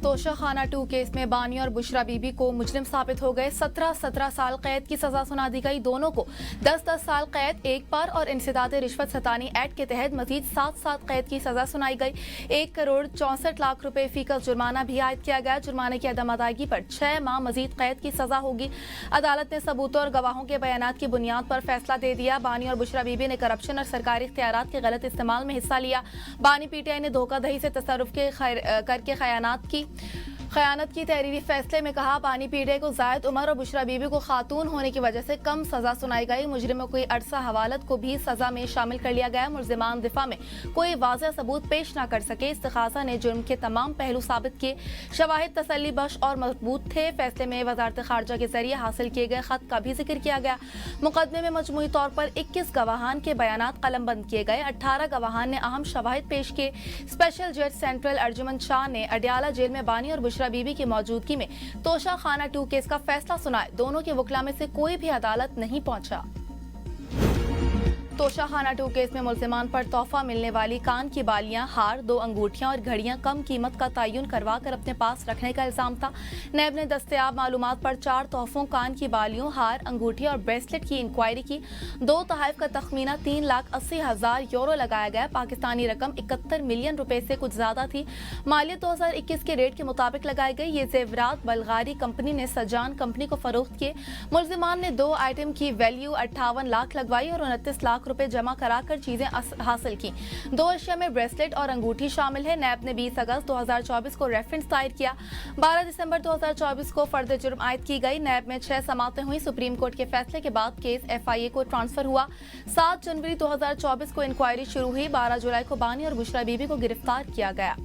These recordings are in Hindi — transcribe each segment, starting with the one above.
तोशाखाना 2 केस में बानी और बुशरा बीबी को मुजरिम साबित हो गए। 17 साल कैद की सजा सुना दी गई। दोनों को 10 साल कैद एक बार और इंसदाद रिश्वत सतानी एक्ट के तहत मजीद 7 साल कैद की सजा सुनाई गई। 1 करोड़ 64 लाख रुपए फीकस जुर्माना भी आयद किया गया। जुर्माने की अदम अदायगी पर 6 माह मजीद कैद की सजा होगी। अदालत ने सबूतों और गवाहों के बयानात की बुनियाद पर फैसला दे दिया। बानी और बुशरा बीबी ने करप्शन और सरकारी इख्तियारात के गलत इस्तेमाल में हिस्सा लिया। बानी पीटीआई ने धोखाधड़ी से तसर्रुफ करके खयानत की तहरीरी फैसले में कहा, बानी पीटीआई को जायद उमर और बुशरा बीबी को खातून होने की वजह से कम सजा सुनाई गई। मुजरिमों की अरसा हवालत को भी सजा में शामिल कर लिया गया। मुल्जिमान दिफा में कोई वाज़ेह सबूत पेश न कर सके। इस्तिखासा ने जुर्म के तमाम पहलू साबित किए। शवाहिद तसल्ली बख्श और मजबूत थे। फैसले में वजारत खारजा के जरिए हासिल किए गए खत का भी जिक्र किया गया। मुकदमे में मजमूई तौर पर 21 गवाहान के बयानात कलमबंद किए गए। 18 गवाहान ने अहम शवाहिद पेश किए। स्पेशल जज सेंट्रल अर्जुमन शाह ने अडियाला जेल में बानी और बुशरा बीबी की मौजूदगी में तोशाखाना 2 केस का फैसला सुनाया। दोनों के वकला में से कोई भी अदालत नहीं पहुंचा। तोशाखाना 2 केस में मुल्जिमान पर तोहफा मिलने वाली कान की बालियां, हार, 2 अंगूठियां और घड़ियां कम कीमत का तयन करवा कर अपने पास रखने का इल्जाम था। नैब ने दस्तयाब मालूमात पर 4 तोहफों, कान की बालियों, हार, अंगूठियां और ब्रेसलेट की इंक्वायरी की। 2 तोहफ का तखमीना 3,80,000 यूरो लगाया गया। पाकिस्तानी रकम 71 मिलियन रुपए से कुछ ज्यादा थी। मालियत 2021 के रेट के मुताबिक लगाई गई। ये जेवरात बल्गारी कंपनी ने सजान कंपनी को फरोख्त किए। मुल्जिमान ने 2 आइटम की वैल्यू 58 लाख लगवाई और 29 लाख रुपए जमा कराकर चीजें हासिल की। 2 अशिया में ब्रेसलेट और अंगूठी शामिल है। नैब ने 20 अगस्त 2024 को रेफरेंस दायर किया। 12 दिसंबर 2024 को फर्द जुर्म आयद की गई। नैब में 6 समातें हुई। सुप्रीम कोर्ट के फैसले के बाद केस FIA को ट्रांसफर हुआ। 7 जनवरी 2024 को इंक्वायरी शुरू हुई। 12 जुलाई को बानी और बुशरा बीबी को गिरफ्तार किया गया।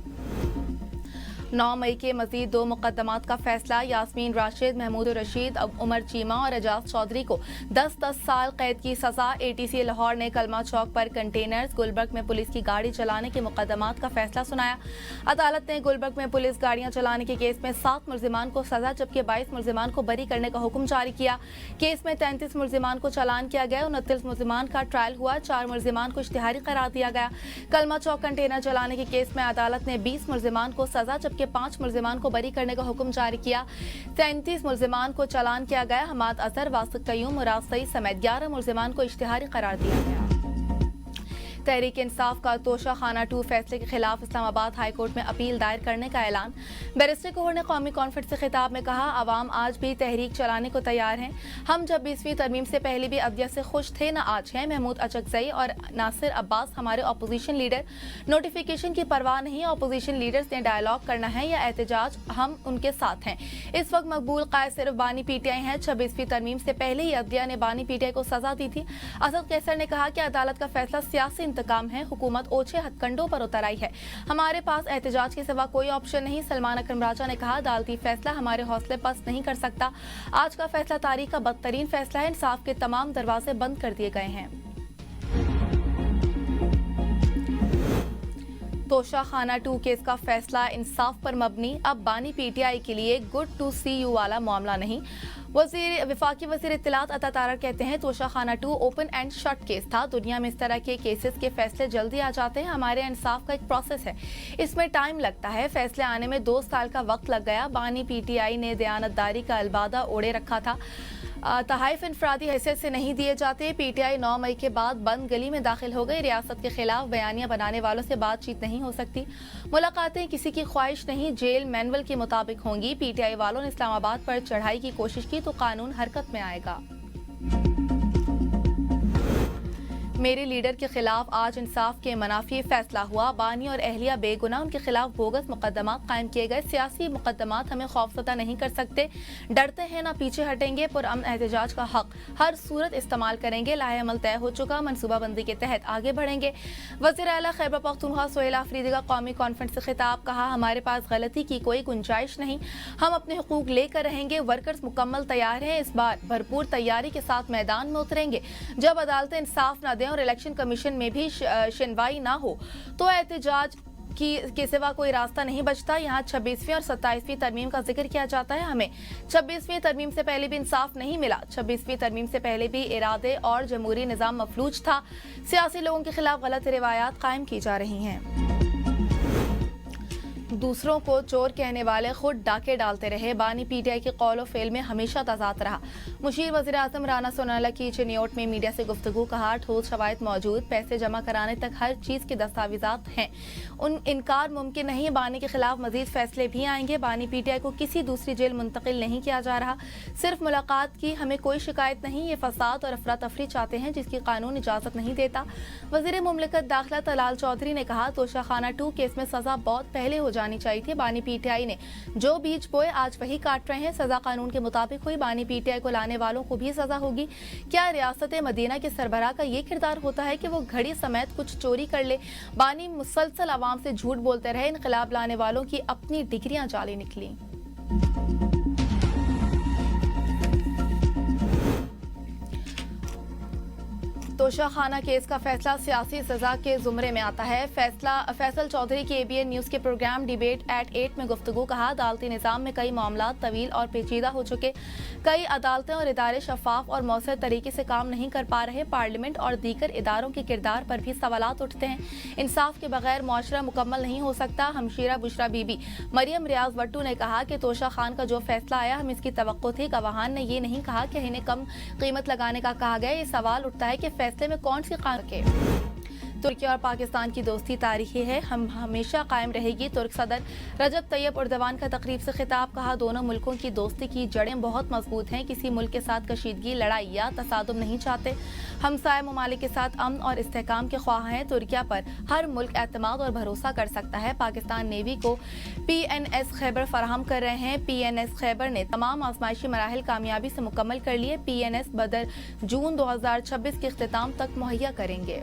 9 मई के मजीद 2 मुकदमात का फैसला। यास्मीन राशिद, महमूद रशीद, उमर चीमा और एजाज चौधरी को 10 साल कैद की सजा। ATC लाहौर ने कलमा चौक पर कंटेनर्स, गुलबर्ग में पुलिस की गाड़ी चलाने के मुकदमात का फैसला सुनाया। अदालत ने गुलबर्ग में पुलिस गाड़ियां चलाने के केस में 7 मुल्जिमान को सजा जबकि 22 मुल्जिमान को बरी करने का हुक्म जारी किया। केस में 33 मुल्जिमान को चालान किया गया। 29 मुल्जिमान का ट्रायल हुआ। 4 मुल्जिमान को इश्तिहारी करार दिया गया। कलमा चौक कंटेनर चलाने के केस में अदालत ने 20 मुल्जिमान को सजा जबकि 5 मुल्जिमान को बरी करने का हुक्म जारी किया। 33 मुल्जिमान को चालान किया गया। हमाद अजहर, वासिक कयूम, मुराद सईद समेत 11 मुल्जिमान को इश्तिहारी करार दिया गया। तहरीक इंसाफ का तोशाखाना 2 फैसले के खिलाफ इस्लामाबाद हाई कोर्ट में अपील दायर करने का ऐलान। बैरिस्टर कोहर ने कौमी कॉन्फ्रेंस से खिताब में कहा, अवाम आज भी तहरीक चलाने को तैयार हैं। हम जब 20वीं तरमीम से पहले भी अदलिया से खुश थे, न आज हैं। महमूद अचकजई और नासिर अब्बास हमारे अपोजिशन लीडर। नोटिफिकेशन की परवाह नहीं। अपोजिशन लीडर्स ने डायलॉग करना है या एहतजाज, हम उनके साथ हैं। इस वक्त मकबूल कायद सिर्फ बानी पीटीआई हैं। 26वीं तरमीम से पहले ही अदलिया ने बानी पीटीआई को सजा दी थी। असद कैसर ने कहा कि अदालत का फैसला सियासी इंतकाम है। हुकूमत ओछे हथकंडों पर उतर आई है। हमारे पास एहतजाज के सिवा कोई ऑप्शन नहीं। सलमान अकरम राजा ने कहा, अदालती फैसला हमारे हौसले पस्त नहीं कर सकता। आज का फैसला तारीख का बदतरीन फैसला है। इंसाफ के तमाम दरवाजे बंद कर दिए गए हैं। तोशाखाना 2 केस का फैसला इंसाफ पर मबनी। अब बानी पीटीआई के लिए गुड टू सी यू वाला मामला नहीं। वफाकी वज़ीर इत्तलात अता तारर कहते हैं, Toshakhana 2 open and shut case था। दुनिया में इस तरह के केसेस के फैसले जल्दी आ जाते हैं। हमारे इंसाफ का एक प्रोसेस है, इसमें टाइम लगता है। फैसले आने में 2 साल का वक्त लग गया। बानी पीटीआई ने दयानतदारी का अलबादा ओढ़े रखा था। तहाइफ इनफरादी हैसियत से नहीं दिए जाते। पीटीआई 9 मई के बाद बंद गली में दाखिल हो गई। रियासत के खिलाफ बयानियां बनाने वालों से बातचीत नहीं हो सकती। मुलाकातें किसी की ख्वाहिश नहीं, जेल मैनुअल के मुताबिक होंगी। पीटीआई वालों ने इस्लामाबाद पर चढ़ाई की कोशिश की तो कानून हरकत में आएगा। मेरे लीडर के खिलाफ आज इंसाफ के मनाफी फैसला हुआ। बानी और अहलिया बेगुनाह, उनके खिलाफ बोगस मुकदमात कायम किए गए। सियासी मुकदमात हमें खौफजदा नहीं कर सकते। डरते हैं ना पीछे हटेंगे। पुरअमन एहतजाज का हक हर सूरत इस्तेमाल करेंगे। लाहे अमल तय हो चुका, मनसूबाबंदी के तहत आगे बढ़ेंगे। वज़ीर आला खैबर पख्तूनख्वा सोहेल आफरीदी का कौमी कॉन्फ्रेंस से खिताब। कहा, हमारे पास गलती की कोई गुंजाइश नहीं। हम अपने हुकूक लेकर रहेंगे। वर्कर्स मुकम्मल तैयार हैं। इस बार भरपूर तैयारी के साथ मैदान में उतरेंगे। जब अदालतें इंसाफ न दें और इलेक्शन कमीशन में भी सुनवाई ना हो तो एहतजाज के सिवा कोई रास्ता नहीं बचता। यहाँ 26वीं और 27वीं तरमीम का जिक्र किया जाता है। हमें 26वीं तरमीम से पहले भी इंसाफ नहीं मिला। 26वीं तरमीम से पहले भी इरादे और जमहूरी निज़ाम मफलूज था। सियासी लोगों के खिलाफ गलत रिवायात कायम की जा रही हैं। दूसरों को चोर कहने वाले खुद डाके डालते रहे। बानी पीटीआई के कौल फेल में हमेशा तजाद रहा। मुशीर वज़ीर आज़म राना सोनाला की चिन्योट में मीडिया से गुफ्तगू, कहा ठोस शवायद मौजूद, पैसे जमा कराने तक हर चीज के दस्तावेजात हैं, उन इनकार मुमकिन नहीं। बानी के खिलाफ मजीद फैसले भी आएंगे। बानी पीटीआई को किसी दूसरी जेल मुंतकिल नहीं किया जा रहा, सिर्फ मुलाकात की, हमें कोई शिकायत नहीं। ये फसाद और अफरा तफरी चाहते हैं जिसकी कानून इजाजत नहीं देता। वज़ीर मुमलिकत दाखिला तलाल चौधरी ने कहा तोशाखाना 2 केस में सजा बहुत पहले हो जानी चाहिए थी। बानी पीटीआई ने जो बीज बोए आज वही काट रहे हैं। सजा कानून के मुताबिक हुई। बानी पीटीआई को लाने वालों को भी सजा होगी। क्या रियासत मदीना के सरबराह का ये किरदार होता है कि वो घड़ी समेत कुछ चोरी कर ले? बानी मुसलसल आवाम से झूठ बोलते रहे। इनकलाब लाने वालों की अपनी डिग्रियां जाली निकली। तोशाखाना केस का फैसला सियासी सजा के जुमरे में आता है। फैसल चौधरी की एबीएन न्यूज के प्रोग्राम डिबेट एट 8 में गुफ्तगू, कहा अदालती निज़ाम में कई मामला तवील और पेचीदा हो चुके, कई अदालतें और इदारे शफाफ और मौसर तरीके से काम नहीं कर पा रहे। पार्लियामेंट और दीगर इदारों के किरदार पर भी सवालात उठते हैं। इंसाफ के बगैर मुआशरा मुकम्मल नहीं हो सकता। हमशीरा बुशरा बीबी मरियम रियाज भट्टू ने कहा कि तोशा खान का जो फैसला आया हम इसकी तवक्को थी। गवाहान ने ये नहीं कहा कि इन्हें कम कीमत लगाने का कहा गया। ये सवाल उठता है कि फैसले में कौन सी कानून के? तुर्की और पाकिस्तान की दोस्ती तारीखी है, हम हमेशा कायम रहेगी। तुर्क सदर रजब तैयब उर्दवान का तकरीब से खिताब, कहा दोनों मुल्कों की दोस्ती की जड़ें बहुत मजबूत हैं। किसी मुल्क के साथ कशीदगी, लड़ाई या तसादुम नहीं चाहते। हमसाय ममालिक के साथ अमन और इस्तेहकाम के ख्वाह हैं। तुर्किया पर हर मुल्क एतमाद और भरोसा कर सकता है। पाकिस्तान नेवी को PNS खैबर फराहम कर रहे हैं। PNS खैबर ने तमाम आजमाइशी मराहिल कामयाबी से मुकम्मल कर लिए। PNS बदर जून 2026 के इख्तिताम तक मुहैया करेंगे।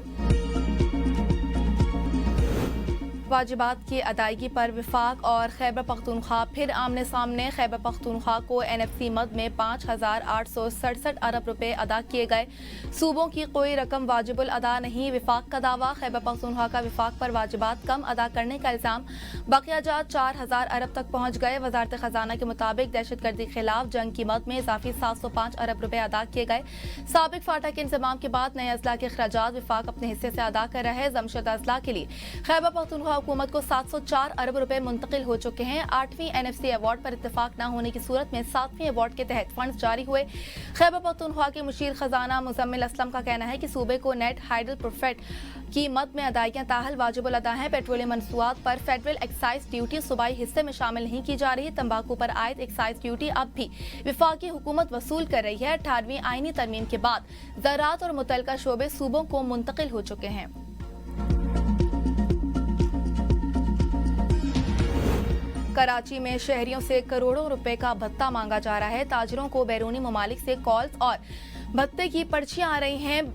वाजिबात की अदायगी पर विफाक और खैबर पख्तूनख्वा फिर आमने सामने। खैबर पख्तूनख्वा को NFC मद में 5,867 अरब रुपए अदा किए गए। सूबों की कोई रकम वाजिबुल अदा नहीं, विफाक का दावा। खैबर पख्तूनख्वा का विफाक पर वाजिबात कम अदा करने का इल्जाम। बकियाजात 4,000 अरब तक पहुंच गए। वजारत खजाना के मुताबिक दहशतगर्दी के खिलाफ जंग की मद में इजाफी 705 अरब रुपए अदा किए गए। साबिक फाटा के इंतजाम के बाद नए अजला के अखराजात विफाक अपने हिस्से से अदा कर रहे हैं। जमशद अजला के लिए खैबर पख्तूनख्वा हुकूमत को 704 अरब रुपए मुंतकिल हो चुके हैं। 8वीं NFC अवार्ड पर इत्तेफाक न होने की सूरत में 7वीं अवार्ड के तहत फंड जारी हुए। खैबर पख्तूनख्वा के मुशीर खजाना मुजम्मिल असलम का कहना है कि सूबे को नेट हाइडल प्रोफेट की मद में अदायगियां ताहल वाजिबुल अदा है। पेट्रोलियम मंसूबात पर फेडरल एक्साइज ड्यूटी सूबाई हिस्से में शामिल नहीं की जा रही। तंबाकू पर आयद एक्साइज ड्यूटी अब भी विफाकी हुकूमत वसूल कर रही है। 18वीं आईनी तरमीम के बाद ज़राअत और मुतल्लिका शोबे सूबों को मुंतकिल हो चुके हैं। कराची में शहरियों से करोड़ों रुपए का भत्ता मांगा जा रहा है। ताजिरों को बैरूनी ममालिक से कॉल्स और भत्ते की पर्चियां आ रही हैं।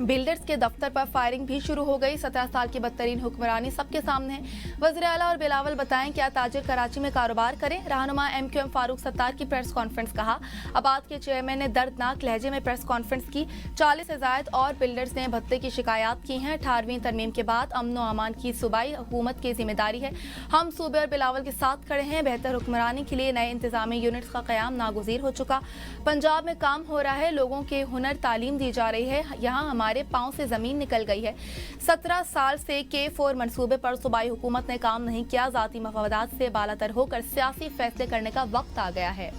बिल्डर्स के दफ्तर पर फायरिंग भी शुरू हो गई। 17 साल की बदतरीन हुक्मरानी सबके सामने है। वज़ीर आला और बिलावल बताएं क्या ताजिर कराची में कारोबार करें? रहनुमा MQM फारूक सत्तार की प्रेस कॉन्फ्रेंस, कहा आबाद के चेयरमैन ने दर्दनाक लहजे में प्रेस कॉन्फ्रेंस की। 40 से ज़ायद और बिल्डर्स ने भत्ते की शिकायत की हैं। 18वीं तरमीम के बाद अमन व अमान की सूबाई हुकूमत की जिम्मेदारी है। हम सूबे और बिलावल के साथ खड़े हैं। बेहतर हुक्मरानी के लिए नए इंतजामी यूनिट्स का क़याम नागुज़ीर हो चुका। पंजाब में काम हो रहा है, लोगों के हुनर तालीम दी जा रही है। यहाँ हमारे पांव से जमीन निकल गई है। 17 साल से K4 मंसूबे पर सूबाई हुकूमत ने काम नहीं किया। जाती मफादात से बालातर होकर सियासी फैसले करने का वक्त आ गया है।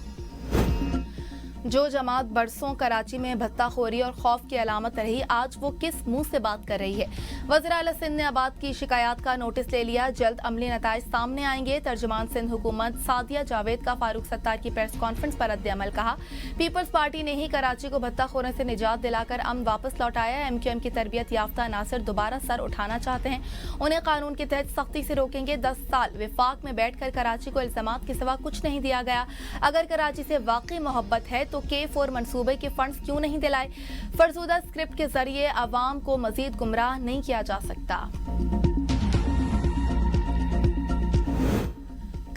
जो जमात बरसों कराची में भत्ताखोरी और खौफ की अलामत रही, आज वो किस मुंह से बात कर रही है? वज़ीर आला सिंध ने आबाद की शिकायत का नोटिस ले लिया। जल्द अमली नताइज सामने आएंगे। तर्जुमान सिंध हुकूमत सादिया जावेद का फारूक सत्तार की प्रेस कॉन्फ्रेंस पर रद्द-ए-अमल, कहा पीपल्स पार्टी ने ही कराची को भत्ताखोरों से निजात दिलाकर अमन वापस लौटाया। MQM की तरबियत याफ्ता नासिर दोबारा सर उठाना चाहते हैं। उन्हें कानून के तहत सख्ती से रोकेंगे। 10 साल विफाक में बैठकर कराची को इल्जामात के सिवा कुछ नहीं दिया गया। अगर कराची से वाकई मोहब्बत है तो K4 मंसूबे के फंड्स क्यों नहीं दिलाए? फरजूदा स्क्रिप्ट के जरिए आवाम को मजीद गुमराह नहीं किया जा सकता।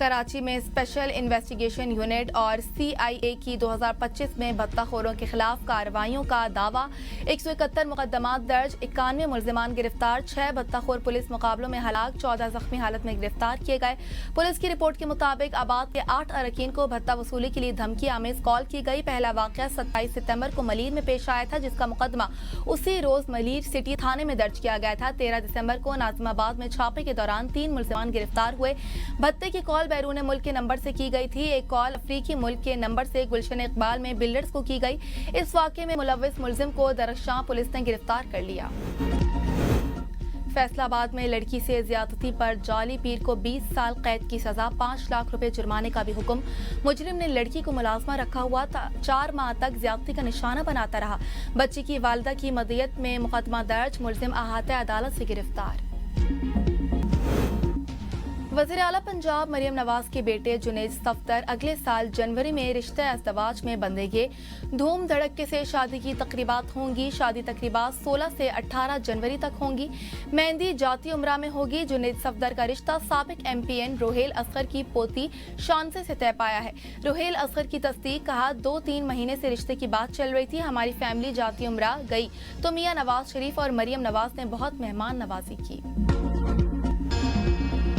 कराची में स्पेशल इन्वेस्टिगेशन यूनिट और CIA की 2025 में भत्ताखोरों के खिलाफ कार्रवाइयों का दावा। 171 मुकदमात दर्ज, 91 मुल्जिमान गिरफ्तार, 6 भत्ताखोर पुलिस मुकाबलों में हलाक, 14 जख्मी हालत में गिरफ्तार किए गए। पुलिस की रिपोर्ट के मुताबिक आबाद के 8 अरकान को भत्ता वसूली के लिए धमकी आमेज कॉल की गई। पहला वाकया 27 सितंबर को मलीर में पेश आया था, जिसका मुकदमा उसी रोज मलीर सिटी थाने में दर्ज किया गया था। 13 दिसंबर को नाजिमाबाद में छापे के दौरान 3 मुल्जिमान गिरफ्तार हुए। भत्ते की कॉल बैरून मुल्क के नंबर से की गई थी। एक कॉल अफ्रीकी मुल्क के नंबर से गुलशन इकबाल में बिल्डर्स को की गई। इस वाकये में मुलव्विस मुल्जिम को दरख्शां पुलिस ने गिरफ्तार कर लिया। फैसलाबाद में लड़की से ज्यादती पर जाली पीर को 20 साल कैद की सजा, 5 लाख रुपए जुर्माने का भी हुक्म। मुजरिम ने लड़की को मुलाजमा रखा हुआ था, 4 माह तक ज्यादती का निशाना बनाता रहा। बच्ची की वालिदा की मदियत में मुकदमा दर्ज, मुल्जिम अहाते अदालत से गिरफ्तार। वज़ीर आला पंजाब मरियम नवाज के बेटे जुनैद सफदर अगले साल जनवरी में रिश्ते अज़दवाज में बंधेंगे। धूम धड़के से शादी की तकरीबात होंगी। शादी तकरीबात 16 से 18 जनवरी तक होंगी। मेहंदी जाती उम्रा में होगी। जुनैद सफदर का रिश्ता साबिक MPN रोहेल असगर की पोती शांसे से तय पाया है। रोहेल असगर की तस्दीक, कहा 2-3 महीने से रिश्ते की बात चल रही थी। हमारी फैमिली जाती उम्रा गई तो मियां नवाज शरीफ और मरियम नवाज ने बहुत मेहमान नवाजी की।